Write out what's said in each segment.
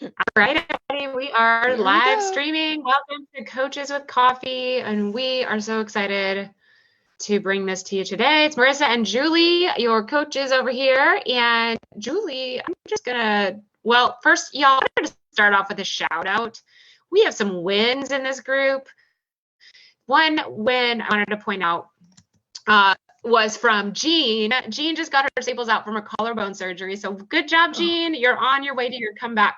All right, everybody, we are Here we live go. streaming. Welcome to Coaches with Coffee, and we are so excited to bring this to you today. It's Marissa and Julie, your coaches over here. And Julie, I'm just gonna, well, first, y'all, I'm gonna start off with a shout out. We have some wins in this group. One win I wanted to point out was from Jean. Jean just got her staples out from her collarbone surgery. So good job, Oh, Jean. You're on your way to your comeback.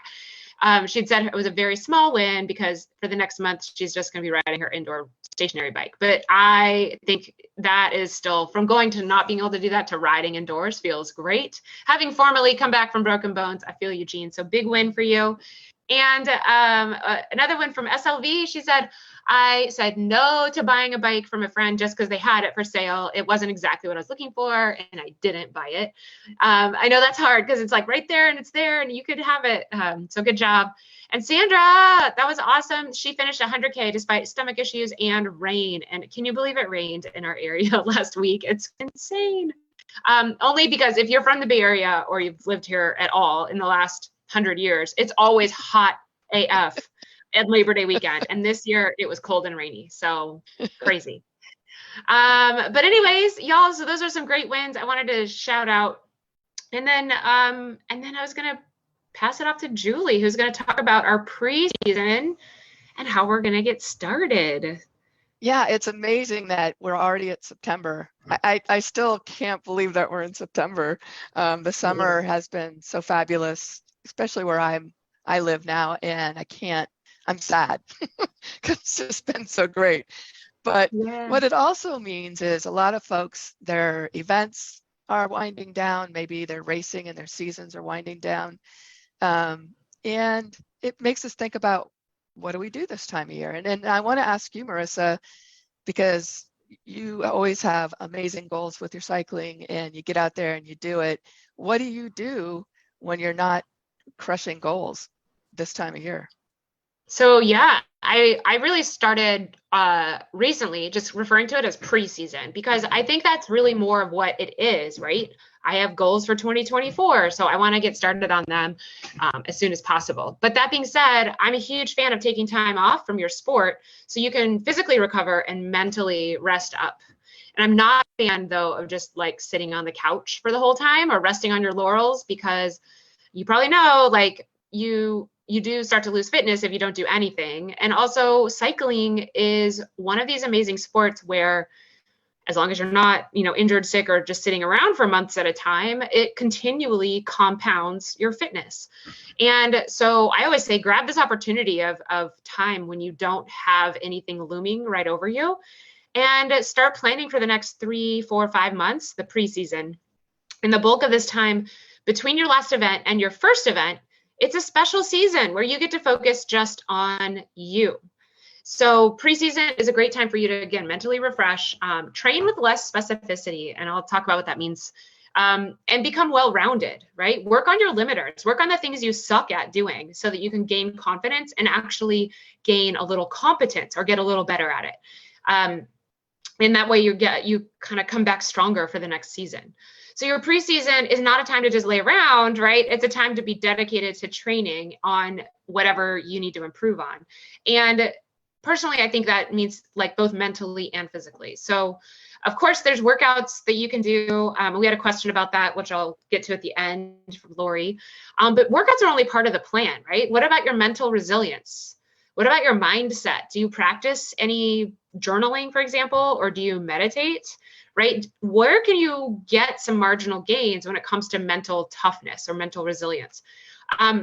She'd said it was a very small win because for the next month, she's just going to be riding her indoor stationary bike. But I think that is still, from going to not being able to do that to riding indoors, feels great. Having formally come back from broken bones, I feel you, Jean. So big win for you. And another one from SLV, she said, I said no to buying a bike from a friend just because they had it for sale. It wasn't exactly what I was looking for, and I didn't buy it. I know that's hard because it's like right there and it's there and you could have it. So good job. And Sandra, that was awesome. She finished 100K despite stomach issues and rain. And can you believe it rained in our area last week? It's insane. Only because if you're from the Bay Area or you've lived here at all in the last 100 years, it's always hot AF at Labor Day weekend. And this year it was cold and rainy. So crazy. But anyways, y'all, so those are some great wins I wanted to shout out. And then I was gonna pass it off to Julie, who's gonna talk about our preseason and how we're gonna get started. yeah, it's amazing that we're already at September. I still can't believe that we're in September. The summer has been so fabulous, especially where I live now, and I'm sad because it's just been so great. But Yeah. what it also means is a lot of folks, their events are winding down, maybe their racing and their seasons are winding down. And it makes us think about what do we do this time of year? And I want to ask you, Marissa, because you always have amazing goals with your cycling and you get out there and you do it. What do you do when you're not crushing goals this time of year? So yeah, I really started recently just referring to it as preseason because I Mhm. think that's really more of what it is, right? I have goals for 2024, so I want to get started on them as soon as possible. But that being said, I'm a huge fan of taking time off from your sport so you can physically recover and mentally rest up. And I'm not a fan though of just like sitting on the couch for the whole time or resting on your laurels because you probably know like you do start to lose fitness if you don't do anything. And also cycling is one of these amazing sports where as long as you're not, injured, sick, or just sitting around for months at a time, it continually compounds your fitness. And so I always say grab this opportunity of time when you don't have anything looming right over you and start planning for the next 3, 4, 5 months, the preseason. And the bulk of this time between your last event and your first event, it's a special season where you get to focus just on you. So preseason is a great time for you to, again, mentally refresh, train with less specificity, and I'll talk about what that means, and become well-rounded, right? Work on your limiters, work on the things you suck at doing so that you can gain confidence and actually gain a little competence or get a little better at it. And that way you kind of come back stronger for the next season. So your preseason is not a time to just lay around, right? It's a time to be dedicated to training on whatever you need to improve on. And personally, I think that means like both mentally and physically. So of course, there's workouts that you can do. We had a question about that, which I'll get to at the end from Lori. But workouts are only part of the plan, right? What about your mental resilience? What about your mindset? Do you practice any journaling, for example, or do you meditate? Right? Where can you get some marginal gains when it comes to mental toughness or mental resilience?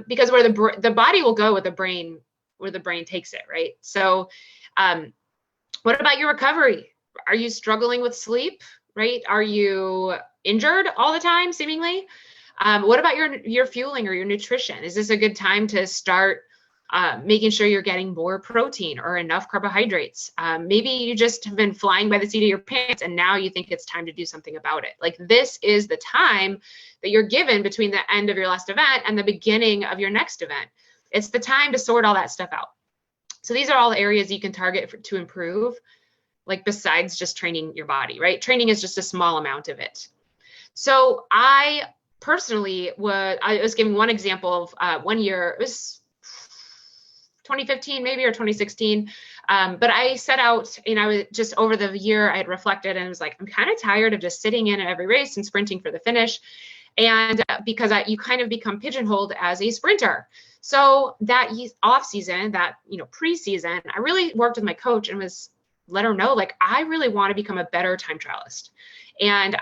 Because where the body will go with the brain, where the brain takes it, right? So, what about your recovery? Are you struggling with sleep? Right? Are you injured all the time, seemingly? What about your fueling or your nutrition? Is this a good time to start making sure you're getting more protein or enough carbohydrates? Maybe you just have been flying by the seat of your pants and now you think it's time to do something about it. Like this is the time that you're given between the end of your last event and the beginning of your next event. It's the time to sort all that stuff out. So these are all areas you can target to improve, like besides just training your body, right? Training is just a small amount of it. So I personally I was giving one example of one year, it was 2015 maybe, or 2016. But I set out, and I was just over the year, I had reflected and was like, I'm kind of tired of just sitting in at every race and sprinting for the finish. And because you kind of become pigeonholed as a sprinter. So that off season, that, preseason, I really worked with my coach and let her know, like, I really want to become a better time trialist. And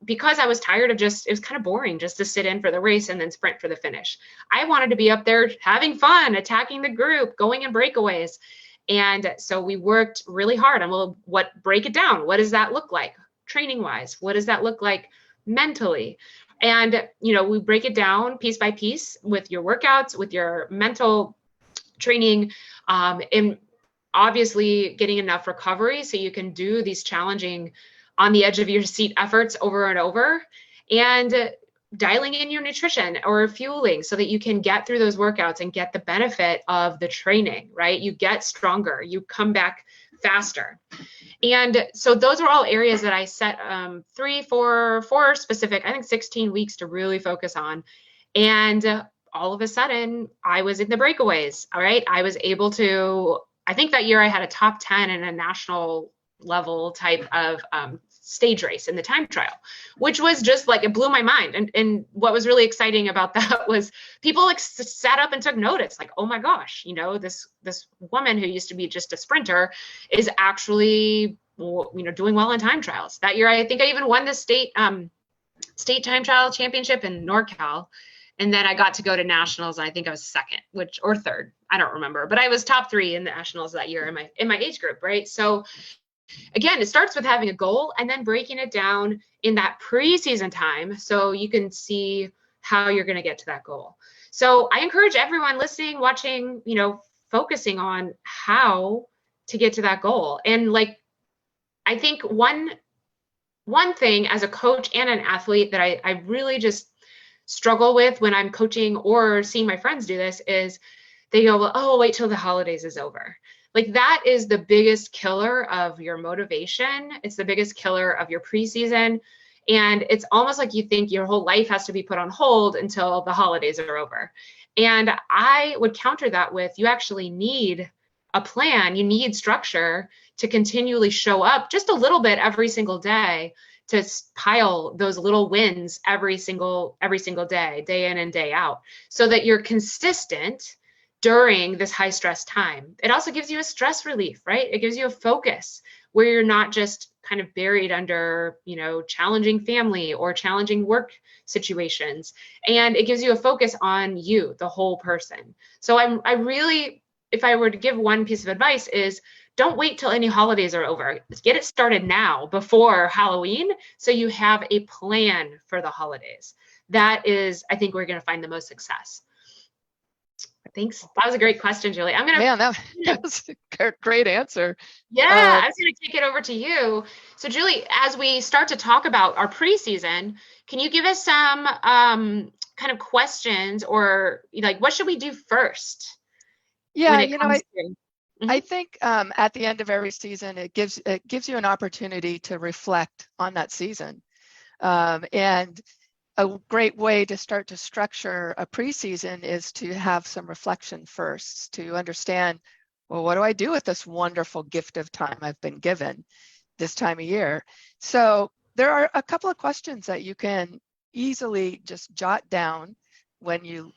because I was tired of it was kind of boring just to sit in for the race and then sprint for the finish. I wanted to be up there having fun, attacking the group, going in breakaways. And so we worked really hard on, break it down. What does that look like training wise? What does that look like mentally? And, we break it down piece by piece with your workouts, with your mental training, and obviously getting enough recovery so you can do these challenging on the edge of your seat efforts over and over, and dialing in your nutrition or fueling so that you can get through those workouts and get the benefit of the training, right? You get stronger, you come back faster. And so those are all areas that I set 4 specific, I think 16 weeks to really focus on. And all of a sudden I was in the breakaways. All right. I was able to, I think that year I had a top 10 in a national level type of stage race in the time trial, which was just like, it blew my mind. And what was really exciting about that was people sat up and took notice, like, oh my gosh, this woman who used to be just a sprinter is actually, doing well in time trials. That year, I think I even won the state time trial championship in NorCal. And then I got to go to nationals. I think I was second, or third. I don't remember, but I was top 3 in the nationals that year in my age group, right? So again, it starts with having a goal and then breaking it down in that preseason time so you can see how you're going to get to that goal. So I encourage everyone listening, watching, focusing on how to get to that goal. And I think one thing as a coach and an athlete that I really just struggle with when I'm coaching or seeing my friends do this is they go, well, oh, wait till the holidays is over. Like, that is the biggest killer of your motivation. It's the biggest killer of your preseason. And it's almost like you think your whole life has to be put on hold until the holidays are over. And I would counter that with, you actually need a plan. You need structure to continually show up just a little bit every single day, to pile those little wins every single day in and day out, so that you're consistent during this high stress time. It also gives you a stress relief, right? It gives you a focus where you're not just kind of buried under, challenging family or challenging work situations. And it gives you a focus on you, the whole person. So I really, if I were to give one piece of advice, is don't wait till any holidays are over. Get it started now before Halloween, so you have a plan for the holidays. That is, I think, we're going to find the most success. Thanks. That was a great question, Julie. That was a great answer. Yeah, I was going to kick it over to you. So, Julie, as we start to talk about our preseason, can you give us some kind of questions, or what should we do first? Yeah, I think at the end of every season, it gives you an opportunity to reflect on that season. And a great way to start to structure a preseason is to have some reflection first, to understand, well, what do I do with this wonderful gift of time I've been given this time of year? So there are a couple of questions that you can easily just jot down when you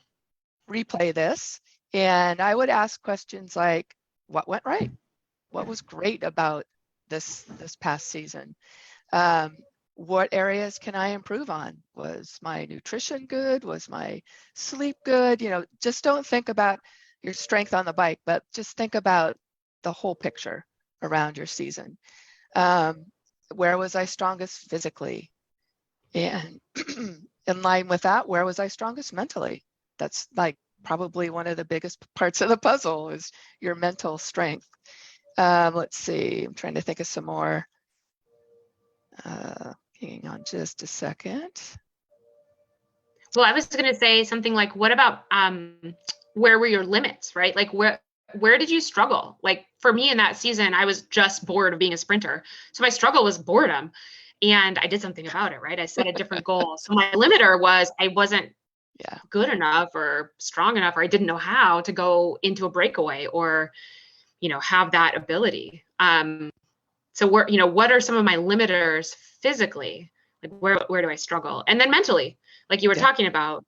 replay this. And I would ask questions like, what went right? What was great about this past season? What areas can I improve on? Was my nutrition good? Was my sleep good? Just don't think about your strength on the bike, but just think about the whole picture around your season. Where was I strongest physically? And in line with that, where was I strongest mentally? That's probably one of the biggest parts of the puzzle, is your mental strength. Let's see, I'm trying to think of some more. Hang on just a second. Well, I was going to say something like, what about where were your limits, right? Like, where did you struggle? Like, for me in that season, I was just bored of being a sprinter. So my struggle was boredom, and I did something about it, right? I set a different goal. So my limiter was I wasn't Yeah. good enough or strong enough, or I didn't know how to go into a breakaway or, have that ability. So what are some of my limiters physically? Like where do I struggle? And then mentally, like you were talking about,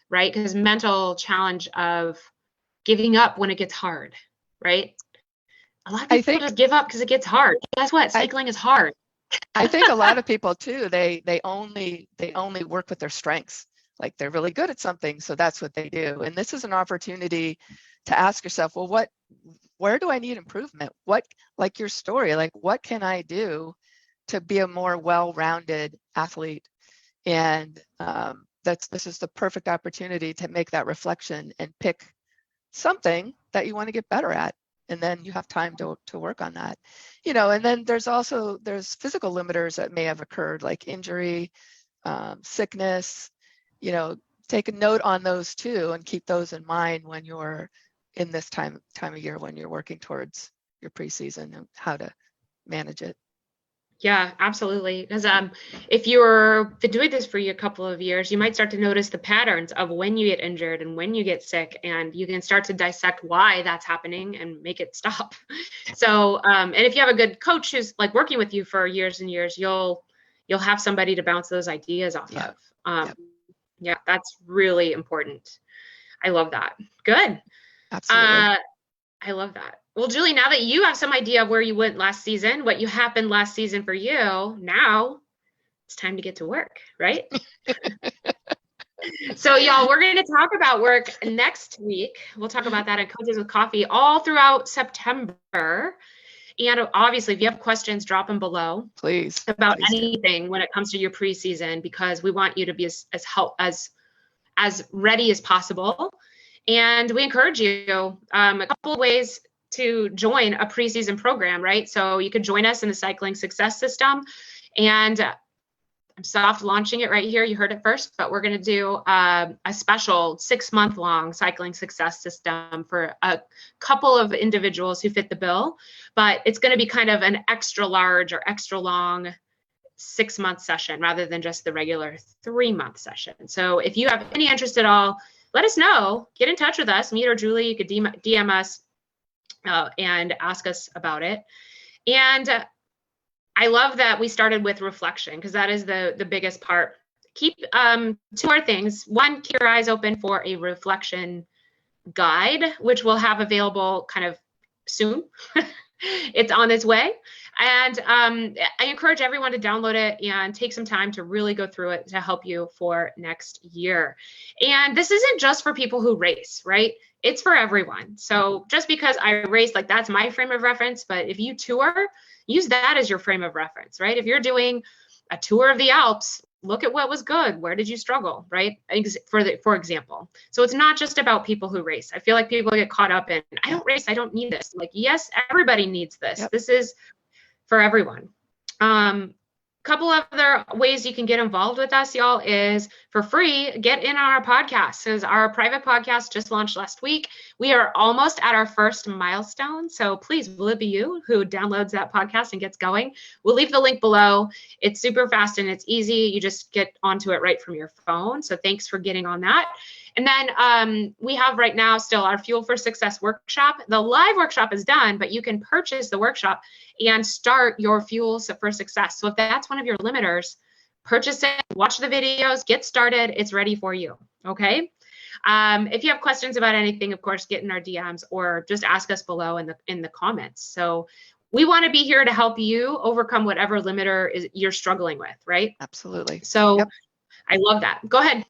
right? Because mental challenge of giving up when it gets hard, right? A lot of people just give up because it gets hard. Guess what? Cycling is hard. I think a lot of people too, they only work with their strengths. Like they're really good at something, so that's what they do. And this is an opportunity to ask yourself, well, where do I need improvement? Like your story, like what can I do to be a more well-rounded athlete? And this is the perfect opportunity to make that reflection and pick something that you want to get better at. And then you have time to work on that, and then there's physical limiters that may have occurred, like injury, sickness, take a note on those too, and keep those in mind when you're in this time of year when you're working towards your preseason and how to manage it. Yeah, absolutely. Because if you're been doing this for a couple of years, you might start to notice the patterns of when you get injured and when you get sick, and you can start to dissect why that's happening and make it stop. So, and if you have a good coach who's like working with you for years and years, you'll have somebody to bounce those ideas off of. Yeah, that's really important. I love that. Good. Absolutely. I love that. Well, Julie, now that you have some idea of where you went last season, what you happened last season for you, now it's time to get to work, right? So y'all, we're going to talk about work next week. We'll talk about that at Coaches with Coffee all throughout September. And obviously, if you have questions, drop them below. Please. About anything when it comes to your preseason, because we want you to be as ready as possible. And we encourage you a couple of ways to join a preseason program, right? So you could join us in the Cycling Success System, and I'm soft launching it right here. You heard it first, but we're going to do a special 6-month-long Cycling Success System for a couple of individuals who fit the bill, but it's going to be kind of an extra large or extra long 6-month session rather than just the regular 3-month session. So if you have any interest at all, let us know. Get in touch with us, me or Julie. You could DM us and ask us about it. And I love that we started with reflection, because that is the biggest part. Keep 2 more things. One, keep your eyes open for a reflection guide, which we'll have available kind of soon. It's on its way. And I encourage everyone to download it and take some time to really go through it to help you for next year. And this isn't just for people who race, right? It's for everyone. So just because I race, like that's my frame of reference, but if you tour, use that as your frame of reference, right? If you're doing a tour of the Alps, look at what was good. Where did you struggle, right? For example. So it's not just about people who race. I feel like people get caught up in, I don't race, I don't need this. Like, yes, everybody needs this. Yep. This is for everyone. Couple other ways you can get involved with us, y'all, is for free, get in on our podcast. Because our private podcast just launched last week. We are almost at our first milestone. So please, will it be you who downloads that podcast and gets going? We'll leave the link below. It's super fast and it's easy. You just get onto it right from your phone. So thanks for getting on that. And then we have right now still our Fuel for Success workshop. The live workshop is done, but you can purchase the workshop and start your Fuel for Success. So if that's one of your limiters, purchase it, watch the videos, get started. It's ready for you, okay? If you have questions about anything, of course, get in our DMs or just ask us below in the comments. So we want to be here to help you overcome whatever limiter you're struggling with, right? Absolutely. So yep. I love that. Go ahead.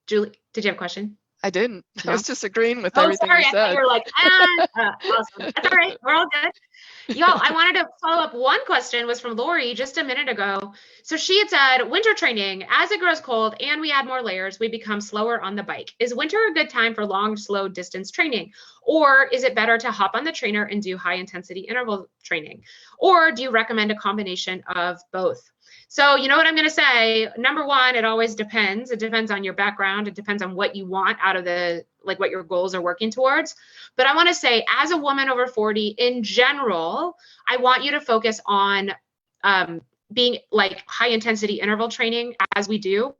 Julie, did you have a question? I didn't. No? I was just agreeing with everything you said. I thought you were like, awesome. That's all right. We're all good. Y'all, I wanted to follow up. One question was from Lori just a minute ago. So she had said, winter training, as it grows cold and we add more layers, we become slower on the bike. Is winter a good time for long, slow distance training? Or is it better to hop on the trainer and do high intensity interval training? Or do you recommend a combination of both? So you know what I'm going to say? Number one, it always depends. It depends on your background. It depends on what you want out of what your goals are working towards. But I want to say, as a woman over 40, in general, I want you to focus on being like high intensity interval training as we do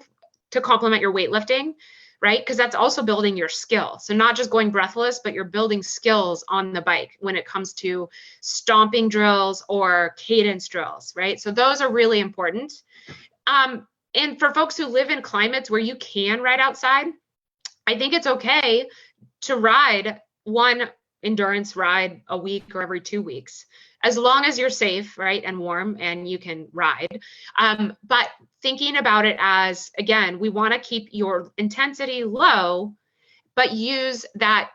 to complement your weightlifting, right? Because that's also building your skill. So not just going breathless, but you're building skills on the bike when it comes to stomping drills or cadence drills, right? So those are really important. And for folks who live in climates where you can ride outside, I think it's okay to ride one endurance ride a week or every 2 weeks, as long as you're safe, right, and warm and you can ride. But thinking about it as, again, we want to keep your intensity low, but use that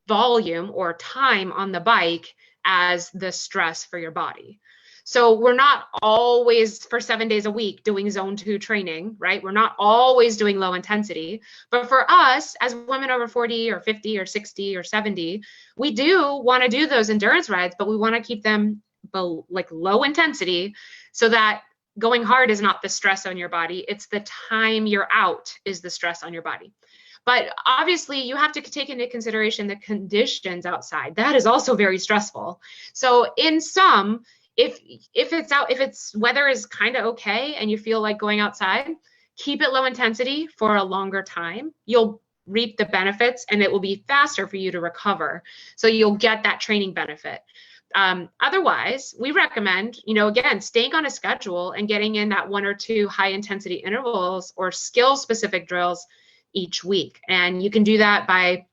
volume or time on the bike as the stress for your body. So we're not always for 7 days a week doing zone 2 training, right? We're not always doing low intensity, but for us as women over 40 or 50 or 60 or 70, we do want to do those endurance rides, but we want to keep them like low intensity so that going hard is not the stress on your body. It's the time you're out is the stress on your body. But obviously you have to take into consideration the conditions outside. That is also very stressful. So in some, if it's weather is kind of okay and you feel like going outside, keep it low intensity for a longer time. You'll reap the benefits and it will be faster for you to recover. So you'll get that training benefit. Otherwise, we recommend, again, staying on a schedule and getting in that 1 or 2 high intensity intervals or skill specific drills each week. And you can do that by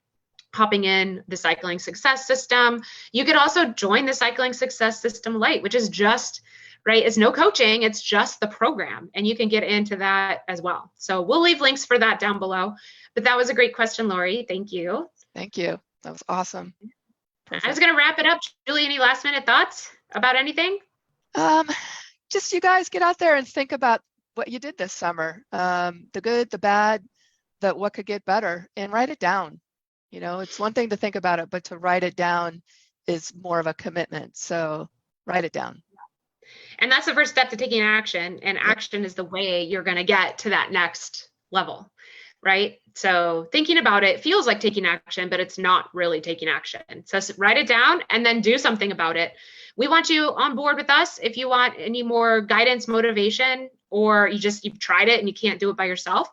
hopping in the Cycling Success System. You could also join the Cycling Success System Lite, which is just, right, it's no coaching, it's just the program. And you can get into that as well. So we'll leave links for that down below. But that was a great question, Lori. Thank you. Thank you. That was awesome. Perfect. I was going to wrap it up. Julie, any last minute thoughts about anything? Just you guys get out there and think about what you did this summer. The good, the bad, what could get better, and write it down. It's one thing to think about it, but to write it down is more of a commitment. So write it down. And that's the first step to taking action. And action is the way you're going to get to that next level, right? So thinking about it feels like taking action, but it's not really taking action. So write it down and then do something about it. We want you on board with us. If you want any more guidance, motivation, or you've tried it and you can't do it by yourself,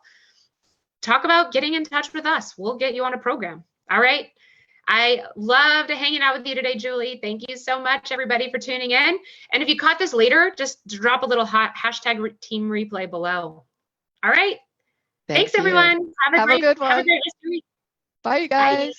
talk about getting in touch with us. We'll get you on a program. All right. I loved hanging out with you today, Julie. Thank you so much, everybody, for tuning in. And if you caught this later, just drop a little hashtag team replay below. All right. Thanks everyone. Have a good one. Have a great rest of your week. Bye, you guys. Bye.